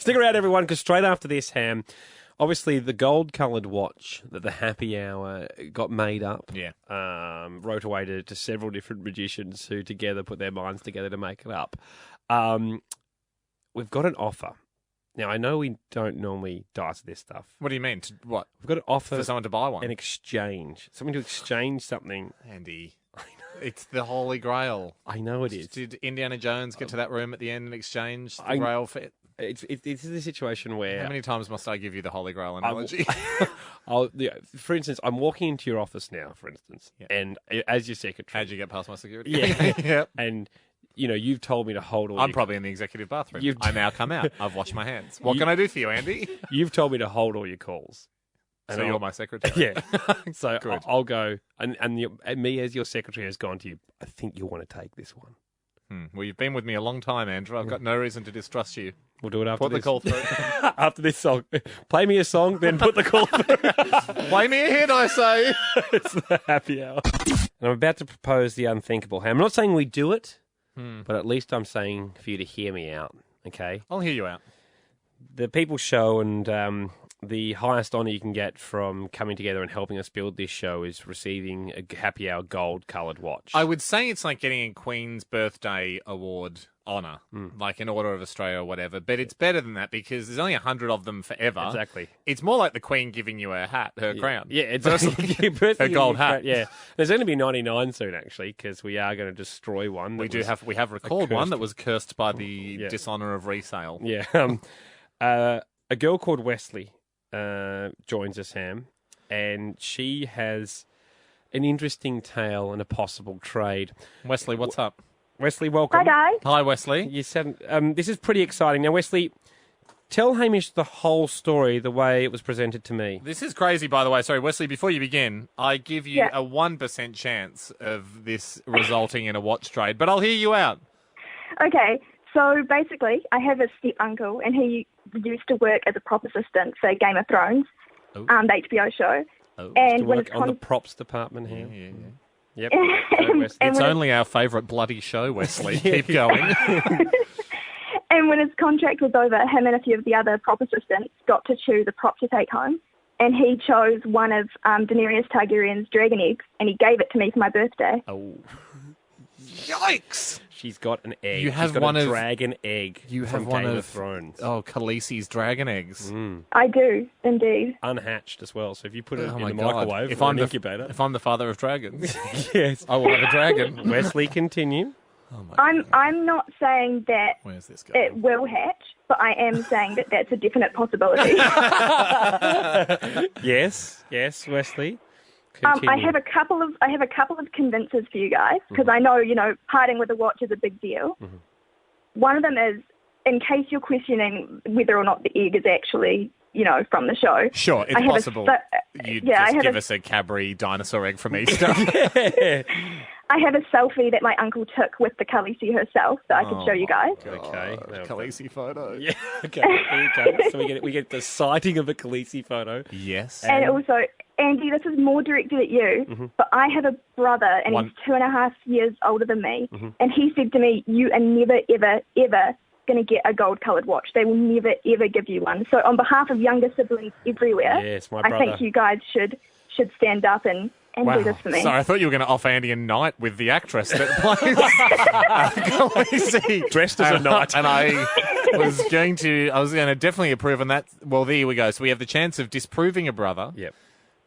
Stick around, everyone, because straight after this, Ham, obviously the gold-coloured watch that the happy hour got made up, wrote away to several different magicians who together put their minds together to make it up. We've got an offer. Now, I know we don't normally dice this stuff. What do you mean? What? We've got an offer for someone to buy one. An exchange. Something to exchange something. Andy, it's the Holy Grail. I know it is. Did Indiana Jones get to that room at the end and exchange the Grail for it? It's a situation where... How many times must I give you the Holy Grail analogy? For instance, I'm walking into your office now, for instance, and as your secretary... How'd you get past my security? Yeah. Yep. And... you've told me to hold all I'm probably in the executive bathroom. I now come out. I've washed my hands. What can I do for you, Andy? You've told me to hold all your calls. And so you're my secretary? Yeah. So I'll go, and me as your secretary has gone to you, I think you'll want to take this one. Well, you've been with me a long time, Andrew. I've got no reason to distrust you. We'll do it after this. Put the call through. After this song. Play me a song, then put the call through. Play me a hit, I say. It's the happy hour. And I'm about to propose the unthinkable. I'm not saying we do it. But at least I'm saying for you to hear me out, okay? I'll hear you out. The People's Show and the highest honour you can get from coming together and helping us build this show is receiving a happy hour gold-coloured watch. I would say it's like getting a Queen's Birthday Award honour, like an Order of Australia or whatever, but it's better than that because there's only 100 of them forever. Exactly. It's more like the Queen giving you her hat, her crown. Yeah, exactly. Her gold hat. Yeah. There's going to be 99 soon, actually, because we are going to destroy one. We have recalled one that was cursed by the dishonour of resale. Yeah. A girl called Wesley joins us, Ham, and she has an interesting tale and a possible trade. Wesley, what's up? Wesley, welcome. Hi, guys. Hi, Wesley. You said this is pretty exciting. Now, Wesley, tell Hamish the whole story the way it was presented to me. This is crazy, by the way. Sorry, Wesley, before you begin, I give you a 1% chance of this resulting in a watch trade, but I'll hear you out. Okay, so basically, I have a step-uncle, and he used to work as a prop assistant for Game of Thrones, the HBO show. And when on the props department here. Yeah. Yep. It's only our favourite bloody show, Wesley. Keep going. And when his contract was over, him and a few of the other prop assistants got to choose a prop to take home. And he chose one of Daenerys Targaryen's dragon eggs, and he gave it to me for my birthday. Oh. Yikes! She's got an egg. You have She's got one a of dragon egg. You have from one Game of Thrones. Oh, Khaleesi's dragon eggs. I do, indeed. Unhatched as well. So if you put it in the God. microwave, if I'm an incubator. If I'm the father of dragons, yes, I will have a dragon. Wesley, continue. Oh I'm not saying that Where's this going? it will hatch, but I am saying that that's a definite possibility. Yes, Wesley. I have a couple of convincers for you guys because I know parting with a watch is a big deal. One of them is, in case you're questioning whether or not the egg is actually from the show. Sure, it's possible. You just give us a Cadbury dinosaur egg from Easter. I have a selfie that my uncle took with the khaleesi herself that I could show you guys. Okay, khaleesi photo. Yeah, okay. Here you go. So we get the sighting of a khaleesi photo. Yes. And also, Andy, this is more directed at you, but I have a brother, and he's 2.5 years older than me, and he said to me, you are never, ever, ever going to get a gold-coloured watch. They will never, ever give you one. So on behalf of younger siblings everywhere, yes, my brother. I think you guys should stand up and do this for me. Sorry, I thought you were going to offer Andy a night with the actress that plays Khaleesi. Dressed as a knight. And I was going to definitely approve on that. Well, there we go. So we have the chance of disproving a brother. Yep.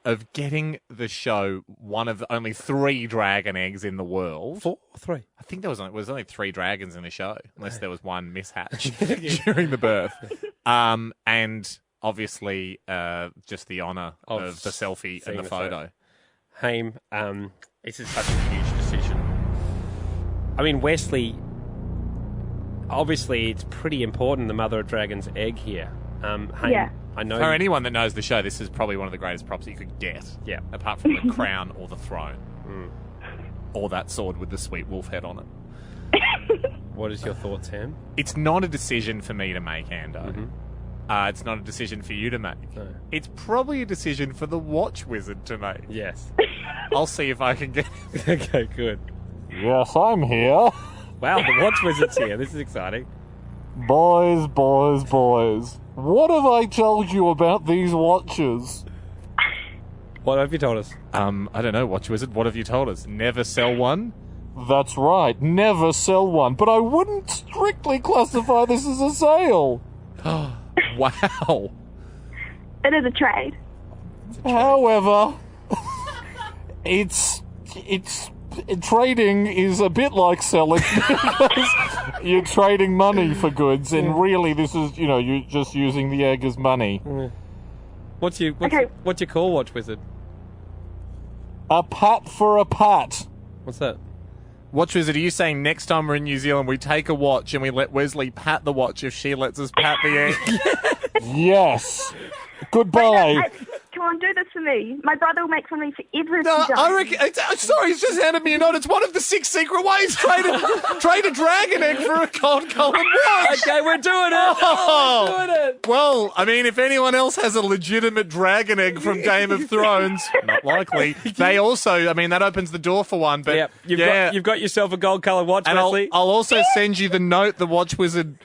Of getting the show one of only 3 dragon eggs in the world. 4 or 3? I think there was only 3 dragons in the show, unless there was one mishatch during the birth. And obviously, just the honour of the selfie and the photo. Haim, this is such a huge decision. I mean, Wesley, obviously it's pretty important, the mother of dragon's egg here. Haim, I know. For anyone that knows the show, this is probably one of the greatest props you could get. Yeah. Apart from the crown or the throne. Or that sword with the sweet wolf head on it. What is your thoughts, Ham? It's not a decision for me to make, Ando. It's not a decision for you to make. No. It's probably a decision for the watch wizard to make. Yes. I'll see if I can get it. Okay, good. Yes, I'm here. Wow, the watch wizard's here. This is exciting. Boys. What have I told you about these watches? What have you told us? I don't know, Watch Wizard. What have you told us? Never sell one? That's right, never sell one. But I wouldn't strictly classify this as a sale. Wow. It is a trade. However, trading is a bit like selling because you're trading money for goods, and really this is, you're just using the egg as money. What's your call, Watch Wizard? A pat for a pat. What's that? Watch Wizard, are you saying next time we're in New Zealand we take a watch and we let Wesley pat the watch if she lets us pat the egg? Yes. Goodbye. Come on, do this for me. My brother will make fun of me forever if No, you don't. I reckon. Sorry, he's just handed me a note. It's one of the 6 secret ways. Trade a dragon egg for a gold-coloured watch. Okay, we're doing it. We're doing it. Well, I mean, if anyone else has a legitimate dragon egg from Game of Thrones, not likely. They also, I mean, that opens the door for one. But you've got yourself a gold-coloured watch, and Wesley. I'll also send you the note the Watch Wizard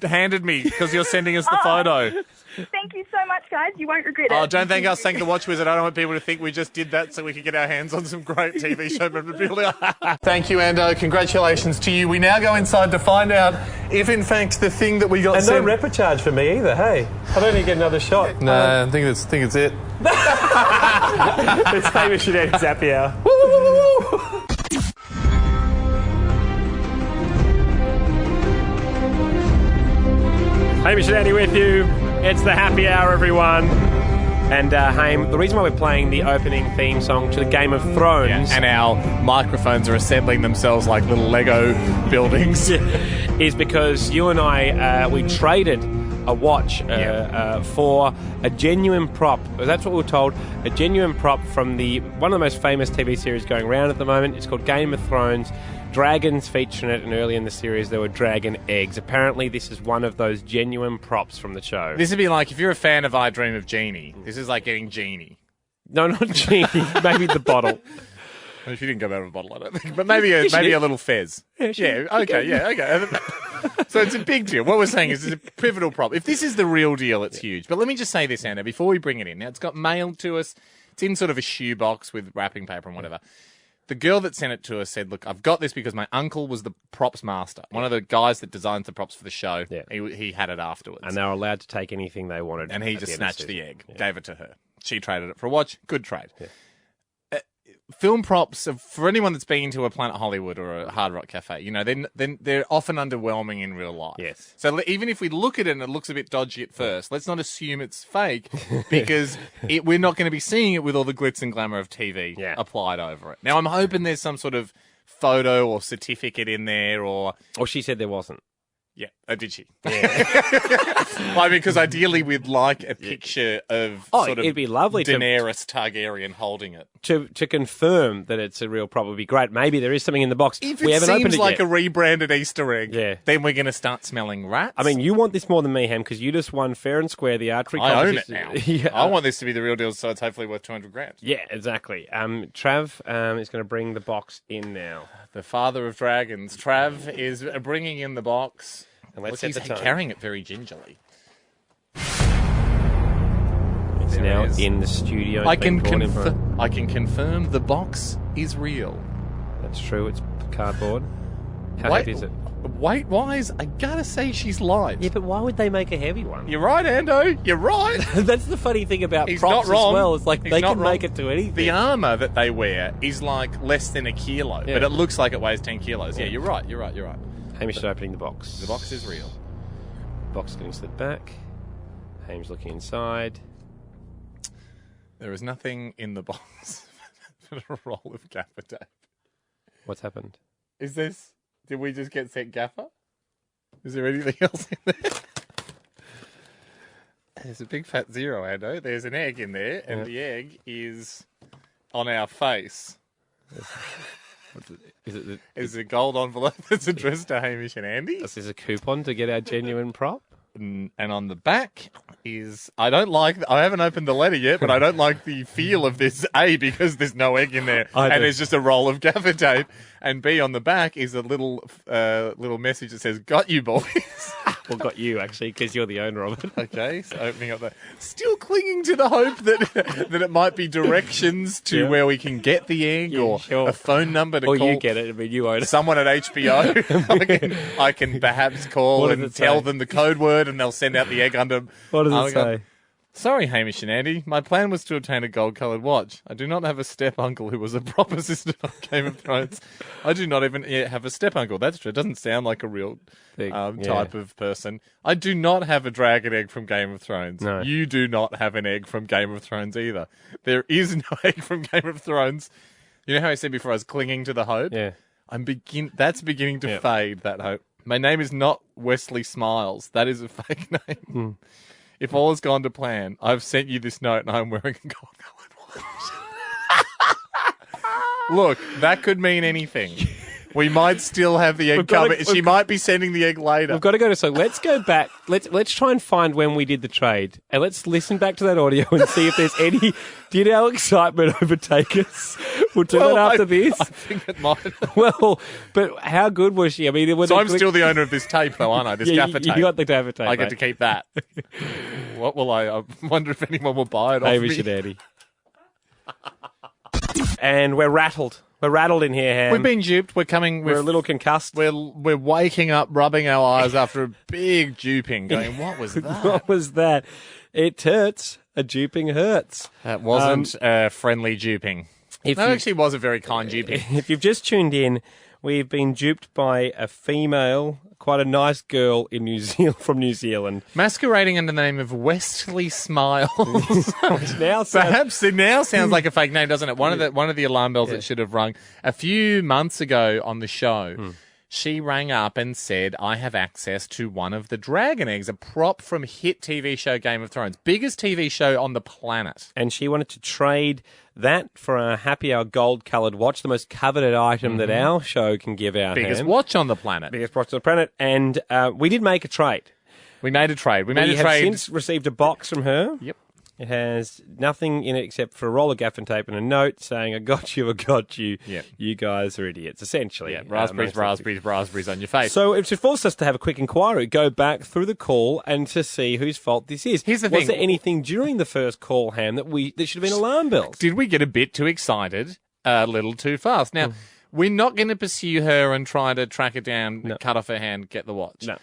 handed me because you're sending us the photo. Thank you so much, guys. You won't regret it. Oh, don't thank us, thank the Watch Wizard. I don't want people to think we just did that so we could get our hands on some great TV show memorabilia. Thank you, Ando. Congratulations to you. We now go inside to find out if, in fact, the thing that we got and no repre charge for me either, hey? I don't need to get another shot. No, I think it's it. It's Hamish Andy's happy hour. Hamish Andy with you. It's the happy hour, everyone. And, Haim, the reason why we're playing the opening theme song to the Game of Thrones... and our microphones are assembling themselves like little Lego buildings... is because you and I, we traded a watch for a genuine prop. That's what we were told. A genuine prop from one of the most famous TV series going around at the moment. It's called Game of Thrones. Dragons feature in it, and early in the series there were dragon eggs. Apparently this is one of those genuine props from the show. This would be like, if you're a fan of I Dream of Jeannie, this is like getting Jeannie. No, not Jeannie. Maybe the bottle. Well, she didn't go out of a bottle, I don't think. But maybe a little fez. Okay. So it's a big deal. What we're saying is it's a pivotal prop. If this is the real deal, it's huge. But let me just say this, Anna, before we bring it in. Now, it's got mailed to us. It's in sort of a shoebox with wrapping paper and whatever. The girl that sent it to us said, look, I've got this because my uncle was the props master. One of the guys that designs the props for the show. Yeah. He had it afterwards. And they were allowed to take anything they wanted. And he just snatched the egg, gave it to her. She traded it for a watch. Good trade. Yeah. Film props, for anyone that's been to a Planet Hollywood or a Hard Rock Cafe, then they're often underwhelming in real life. Yes. So even if we look at it and it looks a bit dodgy at first, let's not assume it's fake because we're not going to be seeing it with all the glitz and glamour of TV applied over it. Now, I'm hoping there's some sort of photo or certificate in there or... Or she said there wasn't. Yeah. Oh, did she? Yeah. I mean, because ideally we'd like a picture of it'd be lovely Daenerys Targaryen holding it. To confirm that it's a real prop would be great. Maybe there is something in the box. If we it haven't opened seems it like yet. a rebranded Easter egg, then we're going to start smelling rats. I mean, you want this more than me, Ham, because you just won fair and square the archery I own it competition. now. I want this to be the real deal, so it's hopefully worth 200 grams. Yeah, exactly. Trav is going to bring the box in now. The father of dragons. Trav is bringing in the box. And let's set the tone. Carrying it very gingerly. It's now in the studio. I can confirm the box is real. That's true. It's cardboard. How heavy is it? Weight-wise, I gotta say she's light. Yeah, but why would they make a heavy one? You're right, Ando. You're right. That's the funny thing about He's props not wrong. as well. It's like He's they not can wrong. make it to anything. The armour that they wear is like less than a kilo, but it looks like it weighs 10 kilos. Yeah, you're right. Hamish is opening the box. The box is real. Box getting slid back. Hamish looking inside. There is nothing in the box but a roll of gaffer tape. What's happened? Did we just get sent gaffer? Is there anything else in there? There's a big fat zero, Ando. There's an egg in there, and the egg is on our face. Is it a gold envelope that's addressed to Hamish and Andy? This is a coupon to get our genuine prop. And on the back is... I haven't opened the letter yet, but I don't like the feel of this, A, because there's no egg in there, and there's just a roll of gaffer tape, and B, on the back is a little message that says, "Got you, boys." Well, got you, actually, because you're the owner of it. Okay, so opening up that. Still clinging to the hope that that it might be directions to where we can get the egg or a phone number to call. Or you get it, I mean, you own it. Someone at HBO. I can perhaps call and tell them the code word and they'll send out the egg under. What does it say? Sorry, Hamish and Andy. My plan was to obtain a gold-coloured watch. I do not have a step-uncle who was a proper sister on Game of Thrones. I do not even have a step-uncle. That's true. It doesn't sound like a real type of person. I do not have a dragon egg from Game of Thrones. No. You do not have an egg from Game of Thrones either. There is no egg from Game of Thrones. You know how I said before I was clinging to the hope? Yeah. That's beginning to fade, that hope. My name is not Wesley Smiles. That is a fake name. If all has gone to plan, I've sent you this note and I'm wearing a gold-coloured watch. Look, that could mean anything. We might still have the egg coming. She might be sending the egg later. We've got to go to... So let's go back. Let's try and find when we did the trade. And let's listen back to that audio and see if there's any... Did our excitement overtake us? We'll do that after this. I think it might. Well, but how good was she? I mean... So I'm still the owner of this tape, though, aren't I? This gaffer tape. You got the gaffer tape. I get to keep that. What will I wonder if anyone will buy it off me. Hamish and Andy. And we're rattled. We're rattled in here, Ham. We've been duped. We're a little concussed. We're waking up, rubbing our eyes after a big duping, going, what was that? What was that? It hurts. A duping hurts. That wasn't friendly duping. It actually was a very kind duping. If you've just tuned in, we've been duped by a female, quite a nice girl in from New Zealand. Masquerading under the name of Wesley Smiles. Which now Perhaps it now sounds like a fake name, doesn't it? One of the alarm bells that should have rung. A few months ago on the show, she rang up and said, I have access to one of the dragon eggs, a prop from hit TV show Game of Thrones. Biggest TV show on the planet. And she wanted to trade that for a happy hour gold-coloured watch, the most coveted item that our show can give out. Biggest watch on the planet. Biggest watch on the planet. And we did make a trade. We made a trade. We have since received a box from her. Yep. It has nothing in it except for a roll of gaffing tape and a note saying, I got you. Yep. You guys are idiots, essentially. Yeah, raspberries on your face. So it should force us to have a quick inquiry, go back through the call and to see whose fault this is. Here's the thing. Was there anything during the first call, Ham, that should have been alarm bells? Did we get a bit too excited, a little too fast? Now, we're not going to pursue her and try to track her down, cut off her hand, get the watch. No.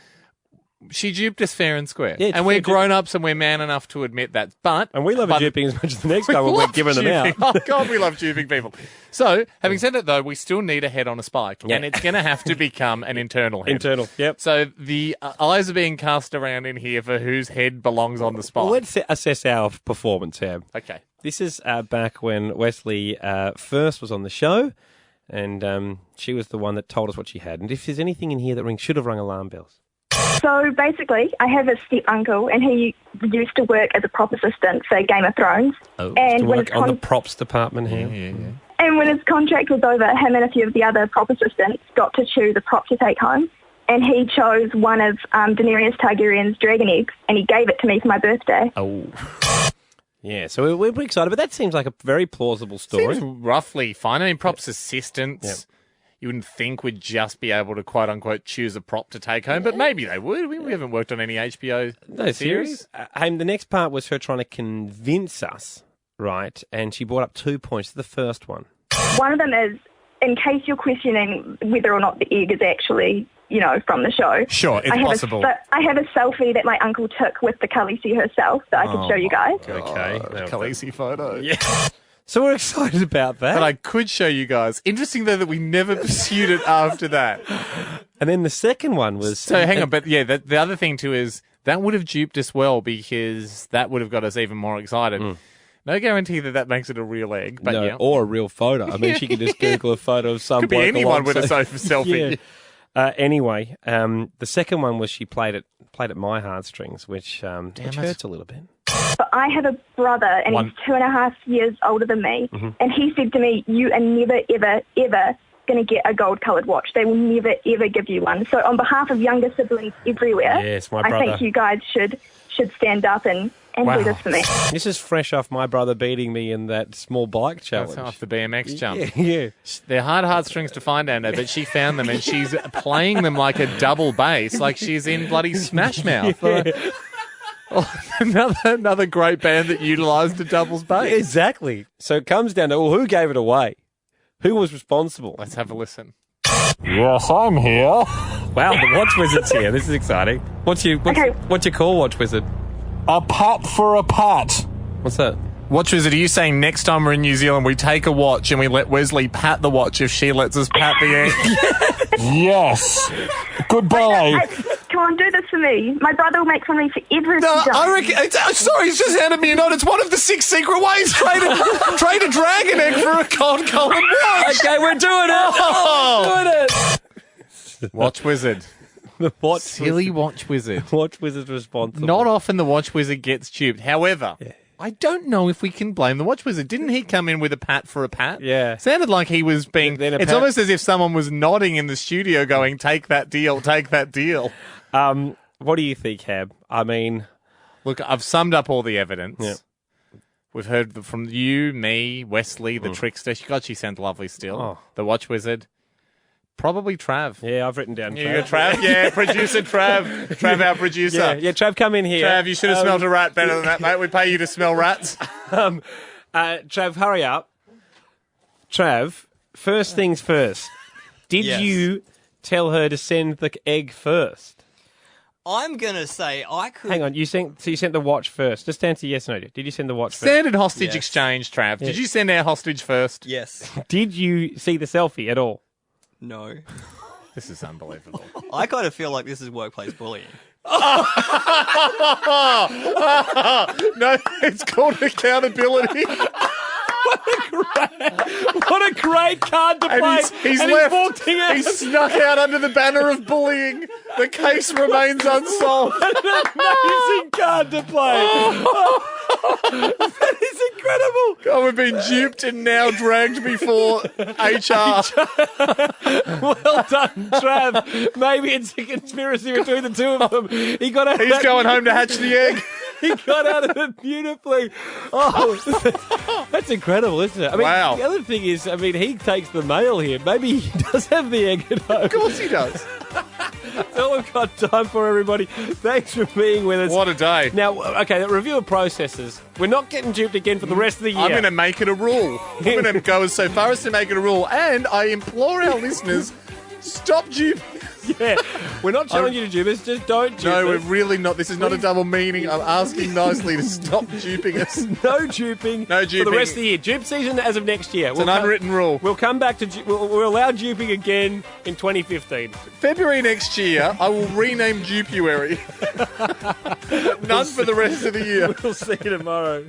She duped us fair and square. Yeah, and we're grown-ups and we're man enough to admit that. And we love duping as much as the next guy when we're giving them out. Oh, God, we love duping people. So, having said that, though, we still need a head on a spike. Yeah. And it's going to have to become an internal head. Internal, yep. So the eyes are being cast around in here for whose head belongs on the spike. Well, let's assess our performance, Ham. Okay. This is back when Wesley first was on the show, and she was the one that told us what she had. And if there's anything in here that should have rung alarm bells. So basically, I have a step-uncle, and he used to work as a prop assistant for Game of Thrones. Oh, and when work on the props department here. Yeah. And when his contract was over, him and a few of the other prop assistants got to choose a prop to take home. And he chose one of Daenerys Targaryen's dragon eggs, and he gave it to me for my birthday. Oh. Yeah, so we're pretty excited, but that seems like a very plausible story. Seems roughly fine. I mean, props assistants... Yep. You wouldn't think we'd just be able to, quote-unquote, choose a prop to take home, but maybe they would. We haven't worked on any HBO series. The next part was her trying to convince us, right, and she brought up 2 points to the first one. One of them is, in case you're questioning whether or not the egg is actually, from the show. Sure, it's possible. I have a selfie that my uncle took with the khaleesi herself that I could show you guys. Okay. Khaleesi photo. Yeah. So we're excited about that. But I could show you guys. Interesting, though, that we never pursued it after that. And then the second one was... So hang on, but yeah, the other thing too is that would have duped us well because that would have got us even more excited. No guarantee that makes it a real egg. But no, or a real photo. I mean, she could just Google a photo of some could be anyone with a sofa selfie. Yeah. Anyway, the second one was she played at my heartstrings, which hurts a little bit. But I have a brother, and he's 2.5 years older than me, and he said to me, you are never, ever, ever going to get a gold-coloured watch. They will never, ever give you one. So on behalf of younger siblings everywhere, yes, my brother. I think you guys should stand up and and do this for me. This is fresh off my brother beating me in that small bike challenge. That's off the BMX jump. Yeah. They're hard heartstrings to find, Anna, but she found them and she's playing them like a double bass, like she's in bloody Smash Mouth. Another great band that utilised a doubles bass. Exactly. So it comes down to, well, who gave it away? Who was responsible? Let's have a listen. Yes, I'm here. Wow, the Watch Wizard's here. This is exciting. What's your call, Watch Wizard? A pat for a pat. What's that? Watch Wizard, are you saying next time we're in New Zealand we take a watch and we let Wesley pat the watch if she lets us pat the egg? Yes. Goodbye. Come on, do this for me. My brother will make fun of me for everything. No, I reckon. Sorry, he's just handed me a note. It's one of the 6 secret ways. Trade a dragon egg for a gold-coloured watch. Okay, we're doing it. Oh. We're doing it. Watch Wizard. The Watch Silly Watch Wizard. Watch Wizard's responsible. Not often the Watch Wizard gets duped. However, I don't know if we can blame the Watch Wizard. Didn't he come in with a pat for a pat? Yeah. Sounded like he was being... Then it's almost as if someone was nodding in the studio going, take that deal, take that deal. What do you think, Hab? I mean... Look, I've summed up all the evidence. Yeah. We've heard from you, me, Wesley, the trickster. God, she sounds lovely still. Oh. The Watch Wizard. Probably Trav. Yeah, I've written down Trav. You got Trav? Yeah, producer Trav. Trav, our producer. Yeah, Trav, come in here. Trav, you should have smelled a rat better than that, mate. We pay you to smell rats. Trav, hurry up. Trav, first things first. Did you tell her to send the egg first? I'm going to say I could... Hang on, you sent the watch first. Just answer yes or no. Did you send the watch first? Standard hostage Yes. exchange, Trav. Did you send our hostage first? Yes. Did you see the selfie at all? No. This is unbelievable. I kind of feel like this is workplace bullying. No, it's called accountability. What a great card to play. He's And left. walking out. He's snuck out under the banner of bullying. The case remains unsolved. An amazing card to play. That is incredible. Oh, we've been duped and now dragged before HR. Well done, Trav. Maybe it's a conspiracy between the two of them. He got out. He's going home to hatch the egg. He got out of it beautifully. Oh, that's incredible, isn't it? I mean, Wow. The other thing is, I mean, he takes the mail here. Maybe he does have the egg at home. Of course he does. That's all we've got time for, everybody. Thanks for being with us. What a day. Now, okay, the review of processes. We're not getting duped again for the rest of the year. I'm going to make it a rule. I'm going to go so far as to make it a rule. And I implore our listeners, stop duping. Yeah, we're not telling you to dupe us, just don't dupe No, we're us. really not. This is not a double meaning. I'm asking nicely to stop duping us. No duping. No For duping. the rest of the year. Dupe season as of next year. It's an unwritten rule. We'll come back to... We'll allow duping again in 2015. February next year, I will rename Dupuary. None for the rest of the year. We'll see you tomorrow.